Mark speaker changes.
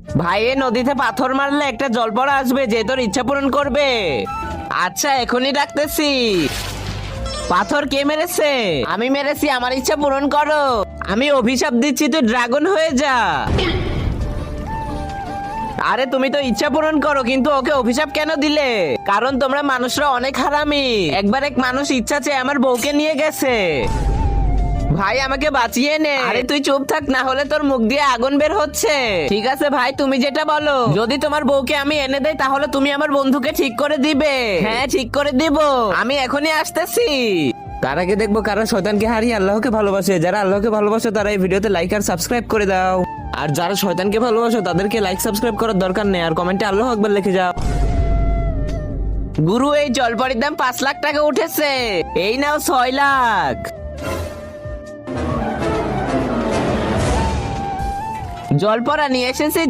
Speaker 1: ভাই এই নদীতে পাথর মারলে একটা জলপরা আসবে যে তোর ইচ্ছা পূরণ করবে। আচ্ছা এখনই ডাকতেছি। পাথর কে মেরেছে? আমি মেরেছি, আমার ইচ্ছা পূরণ করো। আমি অভিশাপ দিচ্ছি তুই ড্রাগন হয়ে যা। আরে তুমি তো ইচ্ছা পূরণ করো, কিন্তু ওকে অভিশাপ কেন দিলে? কারণ তোমরা মানুষরা অনেক হারামি। একবার এক মানুষ ইচ্ছা চেয়ে আমার বউকে নিয়ে গেছে। ভাই আমাকে বাঁচিয়ে নে। আরে তুই চুপ থাক, না হলে তোর মুখ দিয়ে আগুন বের হচ্ছে। ঠিক আছে ভাই, তুমি যেটা বলো। যদি তোমার বউকে আমি এনে দেই তাহলে তুমি আমার বন্ধুকে ঠিক করে দিবে। হ্যাঁ ঠিক করে দিব, আমি এখনই আসতেছি। তার আগে দেখবো কারা শয়তানকে হারিয়ে আল্লাহকে ভালোবাসে। যারা আল্লাহকে ভালোবাসে তারা এই ভিডিওতে লাইক আর সাবস্ক্রাইব করে দাও। আর যারা শয়তানকে ভালোবাসে তাদেরকে লাইক সাবস্ক্রাইব করার দরকার নেই, আর কমেন্টে আল্লাহু আকবার লিখে যাও। গুরু এই জলপরির দাম 5 লাখ টাকা উঠেছে। এই নাও 6 লাখ। জলপরা নিয়ে এসেছি।